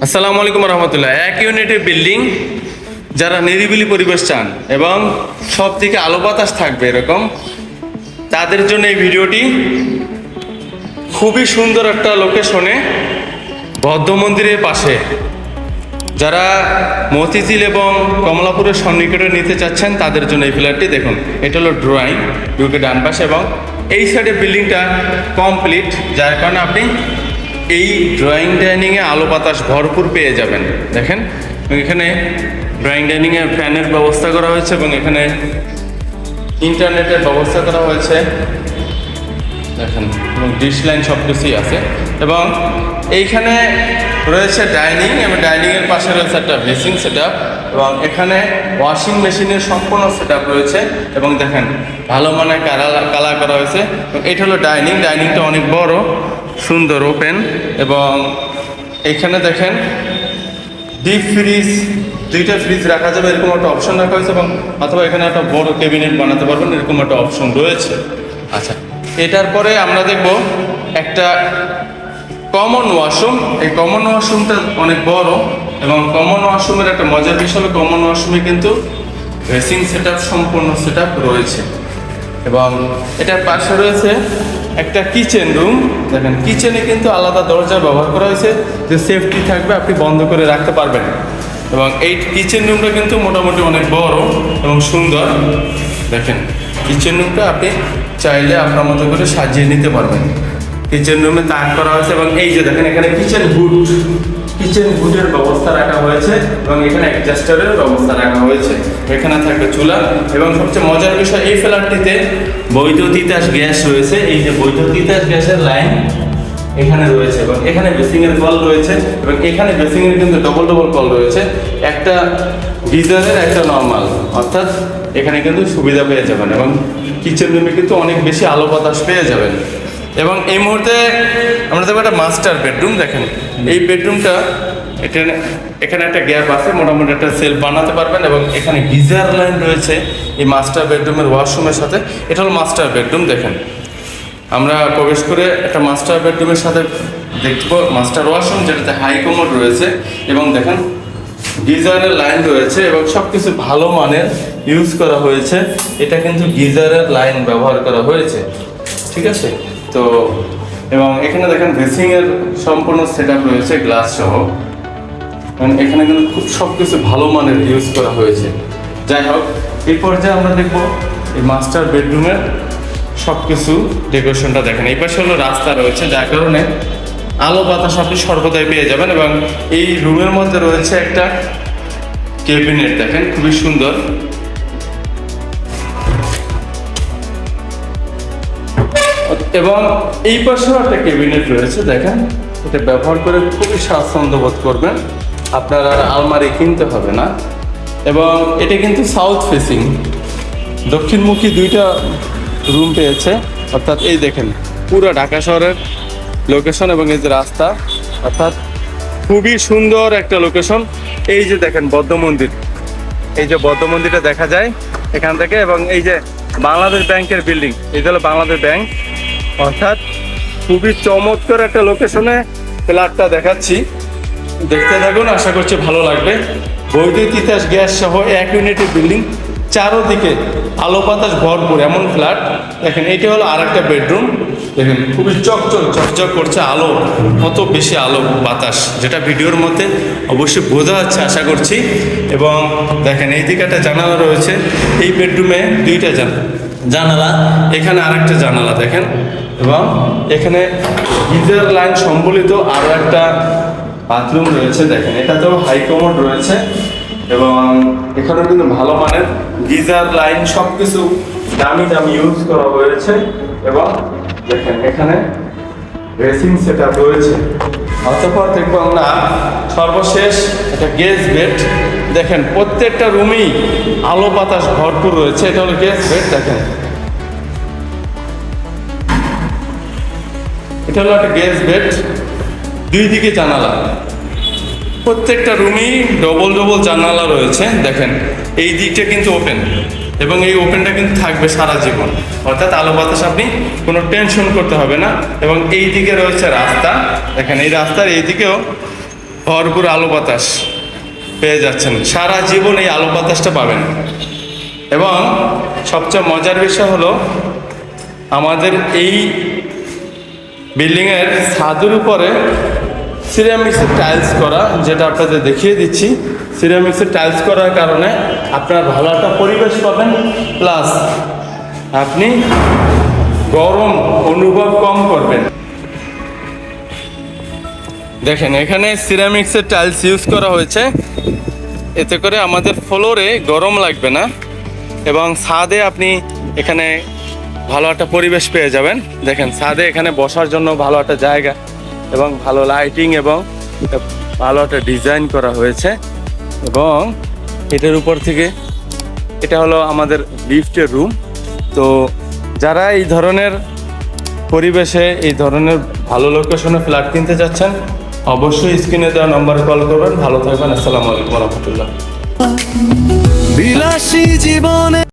আসসালামু আলাইকুম রহমতুল্লাহ। এক ইউনিটের বিল্ডিং, যারা নিরিবিলি পরিবেশ চান এবং সব দিকে আলো বাতাস থাকবে এরকম, তাদের জন্য এই ভিডিওটি। খুবই সুন্দর একটা লোকেশনে, বৌদ্ধ মন্দিরের পাশে। যারা মতিঝিল এবং কমলাপুরের সন্নিকটে নিতে চাচ্ছেন তাদের জন্য এই ফ্ল্যাটটি দেখুন। এটা হলো ড্রয়িং, ঢুকে ডান পাশে, এবং এই সাইডে বিল্ডিংটা কমপ্লিট, যার কারণে আপনি এই ড্রয়িং ডাইনিংয়ে আলো বাতাস ভরপুর পেয়ে যাবেন। দেখেন এখানে ড্রয়িং ডাইনিংয়ে ফ্যানের ব্যবস্থা করা হয়েছে এবং এখানে ইন্টারনেটের ব্যবস্থা করা হয়েছে। দেখেন ডিশ লাইন সব কিছুই আছে, এবং এইখানে রয়েছে ডাইনিং, এবং ডাইনিংয়ের পাশে রয়েছে একটা বেসিং সেট আপ, এবং এখানে ওয়াশিং মেশিনের সম্পূর্ণ সেট আপ রয়েছে। এবং দেখেন ভালো মানের কালার করা হয়েছে। এটা হলো ডাইনিং, ডাইনিংটা অনেক বড়, সুন্দর, ওপেন। এবং এইখানে দেখেন ডিপ ফ্রিজ, দুইটা ফ্রিজ রাখা যাবে এরকম একটা অপশন রাখা হয়েছে, এবং অথবা এখানে একটা বড় ক্যাবিনেট বানাতে পারবেন এরকম একটা অপশন রয়েছে। আচ্ছা, এটার পরে আমরা দেখব একটা কমন ওয়াশরুম। এই কমন ওয়াশরুমটা অনেক বড়, এবং কমন ওয়াশরুমের একটা মজার বিষয় হলো কমন ওয়াশরুমে কিন্তু ড্রেসিং সেট আপ, সম্পূর্ণ সেট আপ রয়েছে। এবং এটার পাশে রয়েছে একটা কিচেন রুম। দেখেন কিচেনে কিন্তু আলাদা দরজা ব্যবহার করা হয়েছে, যে সেফটি থাকবে, আপনি বন্ধ করে রাখতে পারবেন। এবং এই কিচেন রুমটা কিন্তু মোটামুটি অনেক বড় এবং সুন্দর। দেখেন কিচেন রুমটা আপনি চাইলে আপনার মতো করে সাজিয়ে নিতে পারবেন। কিচেন রুমে তাক করা হয়েছে, এবং এই যে দেখেন এখানে কিচেন হুডের ব্যবস্থা রাখা হয়েছে, এবং এখানে অ্যাডজাস্টারের ব্যবস্থা রাখা হয়েছে। এখানে থাকবে চুলা, এবং সবচেয়ে মজার বিষয় এই ফ্ল্যাটটিতে বৈধ তিতাস গ্যাস রয়েছে। এই যে বৈধ তিতাস গ্যাসের লাইন এখানে রয়েছে, এবং এখানে বেসিংয়ের কল রয়েছে, এবং এখানে বেসিংয়ের কিন্তু ডবল কল রয়েছে, একটা গিজারের একটা নর্মাল, অর্থাৎ এখানে কিন্তু সুবিধা পেয়ে যাবেন। এবং কিচেন রুমে কিন্তু অনেক বেশি আলো বাতাস পেয়ে যাবেন। এবং এই মুহূর্তে আমরা দেখবো একটা মাস্টার বেডরুম। দেখেন এই বেডরুমটা, এখানে একটা গ্যাপ আছে, মোটামুটি একটা সেলফ বানাতে পারবেন, এবং এখানে গিজার লাইন রয়েছে এই মাস্টার বেডরুমের ওয়াশরুমের সাথে। এটা হলো মাস্টার বেডরুম। দেখেন আমরা প্রবেশ করে একটা মাস্টার বেডরুমের সাথে দেখবো মাস্টার ওয়াশরুম, যেটাতে হাই কমোড রয়েছে, এবং দেখেন গিজারের লাইন রয়েছে, এবং সব কিছু ভালো মানের ইউজ করা হয়েছে। এটা কিন্তু গিজারের লাইন ব্যবহার করা হয়েছে, ঠিক আছে। তো এবং এখানে দেখেন বেসিংয়ের সম্পূর্ণ সেট আপ রয়েছে গ্লাস সহ, এবং এখানে কিন্তু খুব সব কিছু ভালো মানের ইউজ করা হয়েছে। যাই হোক, এই পর্যায়ে আমরা দেখব এই মাস্টার বেডরুমের সব কিছু ডেকোরেশনটা। দেখেন এই পাশে হলো রাস্তা রয়েছে, যার কারণে আলো বাতাস আপনি সর্বদাই পেয়ে যাবেন। এবং এই রুমের মধ্যে রয়েছে একটা ক্যাবিনেট, দেখেন খুবই সুন্দর। এবং এই পাশেও একটা ক্যাবিনেট রয়েছে, দেখেন এটা ব্যবহার করে খুবই স্বাচ্ছন্দ্য বোধ করবেন, আপনার আর আলমারি কিনতে হবে না। এবং এটা কিন্তু সাউথ ফেসিং, দক্ষিণমুখী দুইটা রুম পেয়েছে, অর্থাৎ এই দেখেন পুরো ঢাকা শহরের লোকেশন, এবং এই যে রাস্তা, অর্থাৎ খুবই সুন্দর একটা লোকেশন। এই যে দেখেন বৌদ্ধ মন্দির, এই যে বৌদ্ধ মন্দিরটা দেখা যায় এখান থেকে, এবং এই যে বাংলাদেশ ব্যাংকের বিল্ডিং, এটা হলো বাংলাদেশ ব্যাংক। অর্থাৎ খুবই চমৎকার একটা লোকেশনে ফ্ল্যাটটা দেখাচ্ছি, দেখতে থাকুন, আশা করছি ভালো লাগবে। বৈধ তিতাস গ্যাস সহ এক ইউনিটের বিল্ডিং, চারোদিকে আলো বাতাস ভরপুর এমন ফ্ল্যাট। দেখেন এটা হলো আর একটা বেডরুম, দেখেন খুবই চকচক করছে আলো, কত বেশি আলো বাতাস, যেটা ভিডিওর মধ্যে অবশ্যই বোঝা যাচ্ছে আশা করছি। এবং দেখেন এই দিকে একটা জানালা রয়েছে, এই বেডরুমে দুইটা জানালা, এখানে আরেকটা জানালা দেখেন, এবং এখানে গিজার লাইন সম্বলিত আরও একটা বাথরুম রয়েছে। দেখেন এটাতেও হাই কমোড রয়েছে, এবং এখানেও কিন্তু ভালো মানের গিজার লাইন, সব কিছু দামি ইউজ করা হয়েছে। এবং দেখেন এখানে ড্রেসিং সেট আপ রয়েছে। অতঃপর দেখবো আমরা সর্বশেষ একটা গেস্ট বেড। দেখেন প্রত্যেকটা রুমেই আলো বাতাস ভরপুর রয়েছে। এটা হলো গেস্ট বেড, দেখেন এটা হলো একটা গেস্ট বেড, দুই দিকে জানালা, প্রত্যেকটা রুমেই ডবল জানালা রয়েছে। দেখেন এই দিকটা কিন্তু ওপেন, এবং এই ওপেনটা কিন্তু থাকবে সারা জীবন, অর্থাৎ আলো বাতাস আপনি কোনো টেনশন করতে হবে না। এবং এই দিকে রয়েছে রাস্তা, দেখেন এই রাস্তার এই দিকেও ভরপুর আলো বাতাস পেয়ে যাচ্ছেন, সারা জীবন এই আলো বাতাসটা পাবেন। এবং সবচেয়ে মজার বিষয় হলো আমাদের এই বিল্ডিংয়ের ছাদের উপরে সিরামিক্সের টাইলস করা, যেটা আপনাদের দেখিয়ে দিচ্ছি। সিরামিক্সের টাইলস করার কারণে আপনার ভালো একটা পরিবেশ পাবেন, প্লাস আপনি গরম অনুভব কম করবেন। দেখেন এখানে সিরামিক্সের টাইলস ইউজ করা হয়েছে, এতে করে আমাদের ফ্লোরে গরম লাগবে না এবং ছাদে আপনি এখানে ভালো একটা পরিবেশ পেয়ে যাবেন। দেখেন ছাদে এখানে বসার জন্য ভালো একটা জায়গা এবং ভালো লাইটিং এবং ভালো একটা ডিজাইন করা হয়েছে। এবং এটার উপর থেকে এটা হলো আমাদের লিফটের রুম। তো যারা এই ধরনের পরিবেশে এই ধরনের ভালো লোকেশনে ফ্ল্যাট কিনতে যাচ্ছেন, অবশ্যই স্ক্রিনে দেওয়া নম্বরে কল করবেন। ভালো থাকবেন। আসসালামু আলাইকুম রহমতুল্লাহ। বিলাসী জীবনে